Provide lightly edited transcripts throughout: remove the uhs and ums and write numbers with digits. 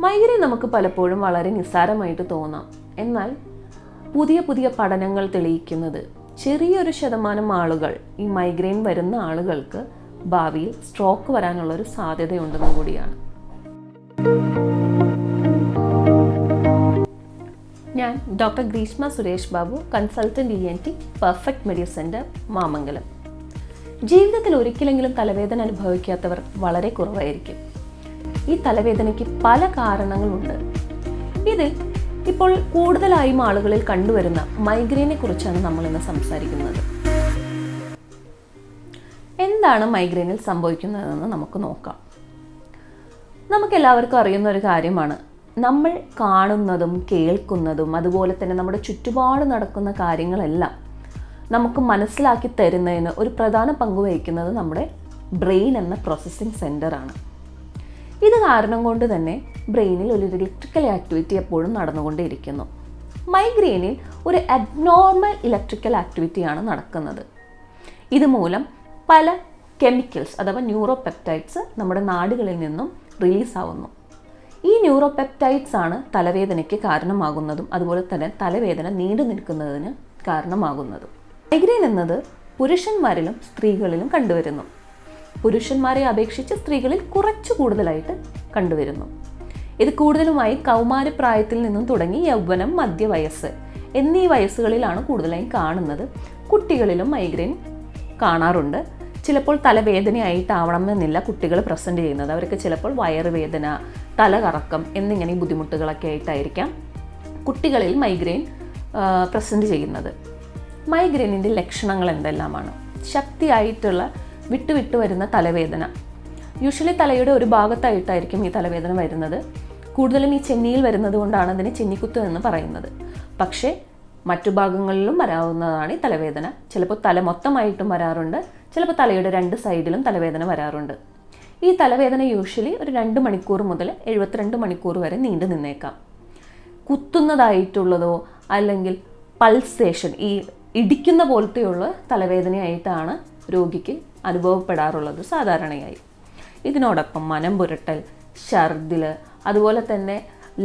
Migraine നമുക്ക് പലപ്പോഴും വളരെ നിസ്സാരമായിട്ട് തോന്നാം. എന്നാൽ പുതിയ പുതിയ പഠനങ്ങൾ തെളിയിക്കുന്നത് ചെറിയൊരു ശതമാനം ആളുകൾ, ഈ മൈഗ്രെയിൻ വരുന്ന ആളുകൾക്ക് ഭാവിയിൽ സ്ട്രോക്ക് വരാനുള്ളൊരു സാധ്യതയുണ്ടെന്നും കൂടിയാണ്. ഞാൻ doctor Greeshma Suresh Babu, consultant ENT, perfect medical centre, Mamangalam. ജീവിതത്തിൽ ഒരിക്കലെങ്കിലും തലവേദന അനുഭവിക്കാത്തവർ വളരെ കുറവായിരിക്കും. ഈ തലവേദനയ്ക്ക് പല കാരണങ്ങളുണ്ട്. ഇതിൽ ഇപ്പോൾ കൂടുതലായും ആളുകളിൽ കണ്ടുവരുന്ന മൈഗ്രെയിനെ കുറിച്ചാണ് നമ്മൾ ഇന്ന് സംസാരിക്കുന്നത്. എന്താണ് മൈഗ്രെയിനിൽ സംഭവിക്കുന്നതെന്ന് നമുക്ക് നോക്കാം. നമുക്കെല്ലാവർക്കും അറിയുന്ന ഒരു കാര്യമാണ്, നമ്മൾ കാണുന്നതും കേൾക്കുന്നതും അതുപോലെ തന്നെ നമ്മുടെ ചുറ്റുപാട് നടക്കുന്ന കാര്യങ്ങളെല്ലാം നമുക്ക് മനസ്സിലാക്കി തരുന്നതിന് ഒരു പ്രധാന പങ്ക് വഹിക്കുന്നത് നമ്മുടെ ബ്രെയിൻ എന്ന പ്രോസസ്സിംഗ് സെൻ്ററാണ്. ഇത് കാരണം കൊണ്ട് തന്നെ ബ്രെയിനിൽ ഒരു ഇലക്ട്രിക്കൽ ആക്ടിവിറ്റി എപ്പോഴും നടന്നുകൊണ്ടേയിരിക്കുന്നു. മൈഗ്രെയിനിൽ ഒരു അബ്നോർമൽ ഇലക്ട്രിക്കൽ ആക്ടിവിറ്റിയാണ് നടക്കുന്നത്. ഇതുമൂലം പല കെമിക്കൽസ് അഥവാ ന്യൂറോപെപ്റ്റൈഡ്സ് നമ്മുടെ നാഡികളിൽ നിന്നും റിലീസാവുന്നു. ഈ ന്യൂറോപെപ്റ്റൈഡ്സ് ആണ് തലവേദനയ്ക്ക് കാരണമാകുന്നതും അതുപോലെ തന്നെ തലവേദന നീണ്ടു നിൽക്കുന്നതിന് കാരണമാകുന്നതും. മൈഗ്രെയിൻ എന്നത് പുരുഷന്മാരിലും സ്ത്രീകളിലും കണ്ടുവരുന്നു. പുരുഷന്മാരെ അപേക്ഷിച്ച് സ്ത്രീകളിൽ കുറച്ചു കൂടുതലായിട്ട് കണ്ടുവരുന്നു. ഇത് കൂടുതലുമായി കൗമാരപ്രായത്തിൽ നിന്നും തുടങ്ങി യൗവനം, മധ്യവയസ്സ് എന്നീ വയസ്സുകളിലാണ് കൂടുതലായും കാണുന്നത്. കുട്ടികളിലും മൈഗ്രെയിൻ കാണാറുണ്ട്. ചിലപ്പോൾ തലവേദനയായിട്ടാവണമെന്നില്ല കുട്ടികൾ പ്രസൻറ്റ് ചെയ്യുന്നത്. അവർക്ക് ചിലപ്പോൾ വയറുവേദന, തലകറക്കം എന്നിങ്ങനെ ബുദ്ധിമുട്ടുകളൊക്കെ ആയിട്ടായിരിക്കാം കുട്ടികളിൽ മൈഗ്രെയിൻ പ്രസൻറ്റ് ചെയ്യുന്നത്. മൈഗ്രെയിനിൻ്റെ ലക്ഷണങ്ങൾ എന്തെല്ലാമാണ്? ശക്തിയായിട്ടുള്ള വിട്ടു വരുന്ന തലവേദന. യൂഷ്വലി തലയുടെ ഒരു ഭാഗത്തായിട്ടായിരിക്കും ഈ തലവേദന വരുന്നത്. കൂടുതലും ഈ ചെന്നിയിൽ വരുന്നത് കൊണ്ടാണ് അതിനെ ചെന്നിക്കുത്ത് എന്ന് പറയുന്നത്. പക്ഷേ മറ്റു ഭാഗങ്ങളിലും വരാവുന്നതാണ് ഈ തലവേദന. ചിലപ്പോൾ തല മൊത്തമായിട്ടും വരാറുണ്ട്, ചിലപ്പോൾ തലയുടെ 2 സൈഡിലും തലവേദന വരാറുണ്ട്. ഈ തലവേദന യൂഷ്വലി ഒരു 2 മണിക്കൂർ മുതൽ 72 മണിക്കൂർ വരെ നീണ്ടു നിന്നേക്കാം. കുത്തുന്നതായിട്ടുള്ളതോ അല്ലെങ്കിൽ പൾസേഷൻ, ഈ ഇടിക്കുന്ന പോലത്തെയുള്ള തലവേദനയായിട്ടാണ് രോഗിക്ക് അനുഭവപ്പെടാറുള്ളത് സാധാരണയായി. ഇതിനോടൊപ്പം മനം പുരട്ടൽ, ഛർദിൽ, അതുപോലെ തന്നെ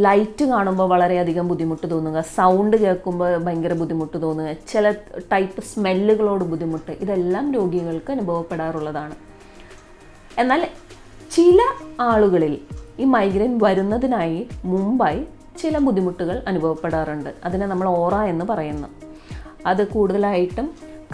ലൈറ്റ് കാണുമ്പോൾ വളരെയധികം ബുദ്ധിമുട്ട് തോന്നുക, സൗണ്ട് കേൾക്കുമ്പോൾ ഭയങ്കര ബുദ്ധിമുട്ട് തോന്നുക, ചില ടൈപ്പ് സ്മെല്ലുകളോട് ബുദ്ധിമുട്ട്, ഇതെല്ലാം രോഗികൾക്ക് അനുഭവപ്പെടാറുള്ളതാണ്. എന്നാൽ ചില ആളുകളിൽ ഈ മൈഗ്രെയിൻ വരുന്നതിനായി മുമ്പായി ചില ബുദ്ധിമുട്ടുകൾ അനുഭവപ്പെടാറുണ്ട്. അതിനെ നമ്മൾ ഓറ എന്ന് പറയുന്നു. അത് കൂടുതലായിട്ടും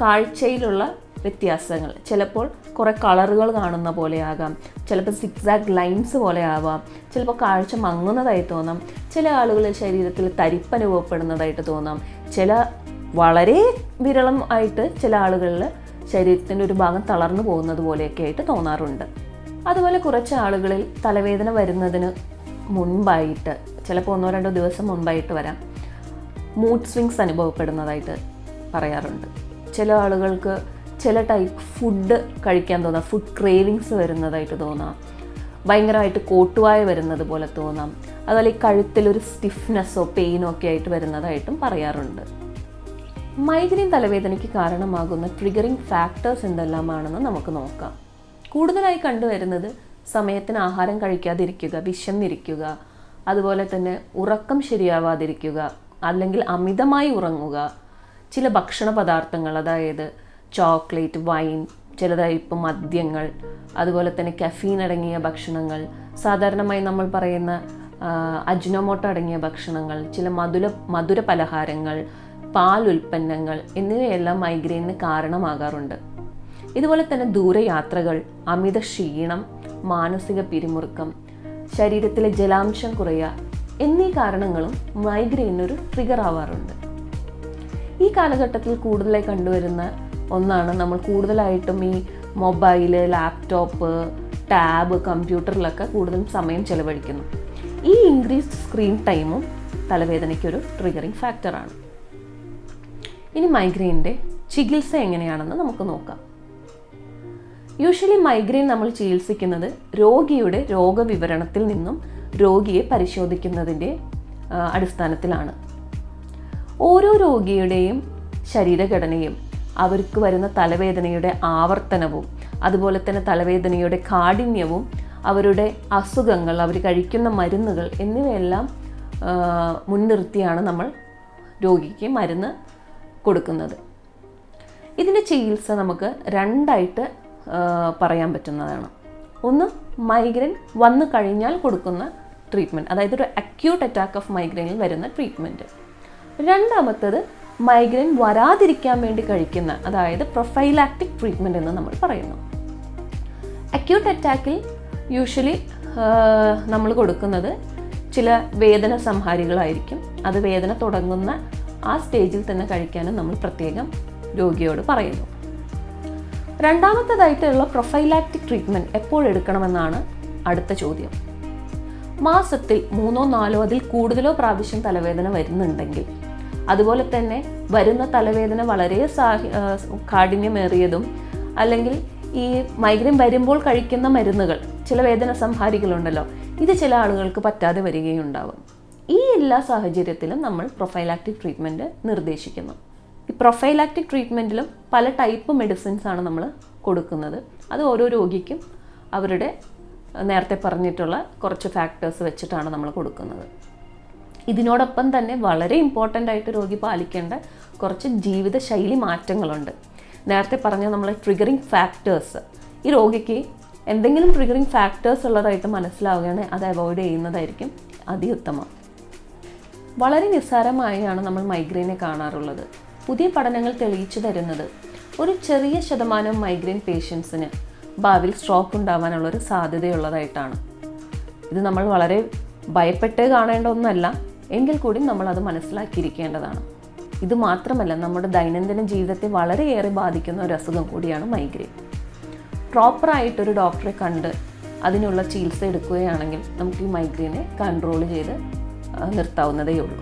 കാഴ്ചയിലുള്ള വ്യത്യാസങ്ങൾ, ചിലപ്പോൾ കുറേ കളറുകൾ കാണുന്ന പോലെയാകാം, ചിലപ്പോൾ സിക്സാഗ് ലൈൻസ് പോലെ ആവാം, ചിലപ്പോൾ കാഴ്ച മങ്ങുന്നതായി തോന്നാം, ചില ആളുകളിൽ ശരീരത്തിൽ തരിപ്പ് അനുഭവപ്പെടുന്നതായിട്ട് തോന്നാം, ചില വളരെ വിരളം ആയിട്ട് ചില ആളുകളിൽ ശരീരത്തിൻ്റെ ഒരു ഭാഗം തളർന്നു പോകുന്നത് പോലെയൊക്കെ ആയിട്ട് തോന്നാറുണ്ട്. അതുപോലെ കുറച്ച് ആളുകളിൽ തലവേദന വരുന്നതിന് മുൻപായിട്ട്, ചിലപ്പോൾ 1-2 ദിവസം മുൻപായിട്ട് വരാം, മൂഡ് സ്വിങ്സ് അനുഭവപ്പെടുന്നതായിട്ട് പറയാറുണ്ട്. ചില ആളുകൾക്ക് ചില ടൈപ്പ് ഫുഡ് കഴിക്കാൻ തോന്നാം, ഫുഡ് ക്രേവിങ്സ് വരുന്നതായിട്ട് തോന്നാം, ഭയങ്കരമായിട്ട് കോട്ടുവായ വരുന്നത് പോലെ തോന്നാം, അതുപോലെ ഈ കഴുത്തിലൊരു സ്റ്റിഫ്നെസ്സോ പെയിനോ ഒക്കെ ആയിട്ട് വരുന്നതായിട്ടും പറയാറുണ്ട്. മൈഗ്രെയിൻ തലവേദനയ്ക്ക് കാരണമാകുന്ന ട്രിഗറിങ് ഫാക്ടേഴ്സ് എന്തെല്ലാമാണെന്ന് നമുക്ക് നോക്കാം. കൂടുതലായി കണ്ടുവരുന്നത് സമയത്തിന് ആഹാരം കഴിക്കാതിരിക്കുക, വിശന്നിരിക്കുക, അതുപോലെ തന്നെ ഉറക്കം ശരിയാവാതിരിക്കുക, അല്ലെങ്കിൽ അമിതമായി ഉറങ്ങുക, ചില ഭക്ഷണ പദാർത്ഥങ്ങൾ, അതായത് ചോക്ലേറ്റ്, വൈൻ, ചിലതായിപ്പോൾ മദ്യങ്ങൾ, അതുപോലെ തന്നെ കഫീൻ അടങ്ങിയ ഭക്ഷണങ്ങൾ, സാധാരണമായി നമ്മൾ പറയുന്ന അജിനോമോട്ടോ അടങ്ങിയ ഭക്ഷണങ്ങൾ, ചില മധുര പലഹാരങ്ങൾ, പാൽ ഉൽപ്പന്നങ്ങൾ എന്നിവയെല്ലാം മൈഗ്രെയിനിന് കാരണമാകാറുണ്ട്. ഇതുപോലെ തന്നെ ദൂരയാത്രകൾ, അമിത ക്ഷീണം, മാനസിക പിരിമുറുക്കം, ശരീരത്തിലെ ജലാംശം കുറയുക എന്നീ കാരണങ്ങളും മൈഗ്രെയിനൊരു ട്രിഗർ ആവാറുണ്ട്. ഈ കാലഘട്ടത്തിൽ കൂടുതലായി കണ്ടുവരുന്ന ഒന്നാണ്, നമ്മൾ കൂടുതലായിട്ടും ഈ മൊബൈല്, ലാപ്ടോപ്പ്, ടാബ്, കമ്പ്യൂട്ടറിലൊക്കെ കൂടുതലും സമയം ചെലവഴിക്കുന്നു. ഈ ഇൻക്രീസ്ഡ് സ്ക്രീൻ ടൈമും തലവേദനയ്ക്കൊരു ട്രിഗറിങ് ഫാക്ടറാണ്. ഇനി മൈഗ്രെയിൻ്റെ ചികിത്സ എങ്ങനെയാണെന്ന് നമുക്ക് നോക്കാം. യൂഷ്വലി മൈഗ്രെയിൻ നമ്മൾ ചികിത്സിക്കുന്നത് രോഗിയുടെ രോഗവിവരണത്തിൽ നിന്നും രോഗിയെ പരിശോധിക്കുന്നതിൻ്റെ അടിസ്ഥാനത്തിലാണ്. ഓരോ രോഗിയുടെയും ശരീരഘടനയും അവർക്ക് വരുന്ന തലവേദനയുടെ ആവർത്തനവും അതുപോലെ തന്നെ തലവേദനയുടെ കാഠിന്യവും അവരുടെ അസുഖങ്ങൾ, അവർ കഴിക്കുന്ന മരുന്നുകൾ എന്നിവയെല്ലാം മുൻനിർത്തിയാണ് നമ്മൾ രോഗിക്ക് മരുന്ന് കൊടുക്കുന്നത്. ഇതിൻ്റെ ചികിത്സ നമുക്ക് രണ്ടായിട്ട് പറയാൻ പറ്റുന്നതാണ്. ഒന്ന്, മൈഗ്രെയിൻ വന്നു കഴിഞ്ഞാൽ കൊടുക്കുന്ന ട്രീറ്റ്മെൻറ്റ്, അതായത് ഒരു അക്യൂട്ട് അറ്റാക്ക് ഓഫ് മൈഗ്രെയിനിൽ വരുന്ന ട്രീറ്റ്മെൻറ്റ്. രണ്ടാമത്തേത് മൈഗ്രെയിൻ വരാതിരിക്കാൻ വേണ്ടി കഴിക്കുന്ന, അതായത് പ്രൊഫൈലാക്റ്റിക് ട്രീറ്റ്മെൻറ്റ് എന്ന് നമ്മൾ പറയുന്നു. അക്യൂട്ട് അറ്റാക്കിൽ യൂഷ്വലി നമ്മൾ കൊടുക്കുന്നത് ചില വേദന സംഹാരികളായിരിക്കും. അത് വേദന തുടങ്ങുന്ന ആ സ്റ്റേജിൽ തന്നെ കഴിക്കാനും നമ്മൾ പ്രത്യേകം രോഗിയോട് പറയുന്നു. രണ്ടാമത്തേതായിട്ടുള്ള പ്രൊഫൈലാക്റ്റിക് ട്രീറ്റ്മെൻറ്റ് എപ്പോഴെടുക്കണമെന്നാണ് അടുത്ത ചോദ്യം. മാസത്തിൽ 3 or 4 അതിൽ കൂടുതലോ പ്രാവശ്യം തലവേദന വരുന്നുണ്ടെങ്കിൽ, അതുപോലെ തന്നെ വരുന്ന തലവേദന വളരെ കാഠിന്യമേറിയതും, അല്ലെങ്കിൽ ഈ മൈഗ്രെയിൻ വരുമ്പോൾ കഴിക്കുന്ന മരുന്നുകൾ, ചില വേദന സംഹാരികളുണ്ടല്ലോ, ഇത് ചില ആളുകൾക്ക് പറ്റാതെ വരികയുണ്ടാവും. ഈ എല്ലാ സാഹചര്യത്തിലും നമ്മൾ പ്രൊഫൈലാക്റ്റിക് ട്രീറ്റ്മെൻറ്റ് നിർദ്ദേശിക്കുന്നു. ഈ പ്രൊഫൈലാക്റ്റിക് ട്രീറ്റ്മെൻറ്റിലും പല ടൈപ്പ് മെഡിസിൻസ് ആണ് നമ്മൾ കൊടുക്കുന്നത്. അത് ഓരോ രോഗിക്കും അവരുടെ നേരത്തെ പറഞ്ഞിട്ടുള്ള കുറച്ച് ഫാക്ടേഴ്സ് വെച്ചിട്ടാണ് നമ്മൾ കൊടുക്കുന്നത്. ഇതിനോടൊപ്പം തന്നെ വളരെ ഇമ്പോർട്ടൻ്റ് ആയിട്ട് രോഗി പാലിക്കേണ്ട കുറച്ച് ജീവിതശൈലി മാറ്റങ്ങളുണ്ട്. നേരത്തെ പറഞ്ഞ നമ്മൾ ട്രിഗറിങ് ഫാക്ടേഴ്സ്, ഈ രോഗിക്ക് എന്തെങ്കിലും ട്രിഗറിങ് ഫാക്ടേഴ്സ് ഉള്ളതായിട്ട് മനസ്സിലാവുകയാണെങ്കിൽ അത് അവോയ്ഡ് ചെയ്യുന്നതായിരിക്കും അതിയുത്തമം. വളരെ നിസ്സാരമായാണ് നമ്മൾ മൈഗ്രെയിനെ കാണാറുള്ളത്. പുതിയ പഠനങ്ങൾ തെളിയിച്ചു തരുന്നത് ഒരു ചെറിയ ശതമാനം മൈഗ്രെയിൻ പേഷ്യൻസിന് ഭാവിയിൽ സ്ട്രോക്ക് ഉണ്ടാവാനുള്ളൊരു സാധ്യതയുള്ളതായിട്ടാണ്. ഇത് നമ്മൾ വളരെ ഭയപ്പെട്ട് കാണേണ്ട ഒന്നല്ല, എങ്കിൽ കൂടി നമ്മളത് മനസ്സിലാക്കിയിരിക്കേണ്ടതാണ്. ഇത് മാത്രമല്ല, നമ്മുടെ ദൈനംദിന ജീവിതത്തെ വളരെയേറെ ബാധിക്കുന്ന ഒരു അസുഖം കൂടിയാണ് മൈഗ്രെയിൻ. പ്രോപ്പറായിട്ടൊരു ഡോക്ടറെ കണ്ട് അതിനുള്ള ചികിത്സ എടുക്കുകയാണെങ്കിൽ നമുക്ക് ഈ മൈഗ്രെയിനെ കൺട്രോൾ ചെയ്ത് നിർത്താവുന്നതേ ഉള്ളൂ.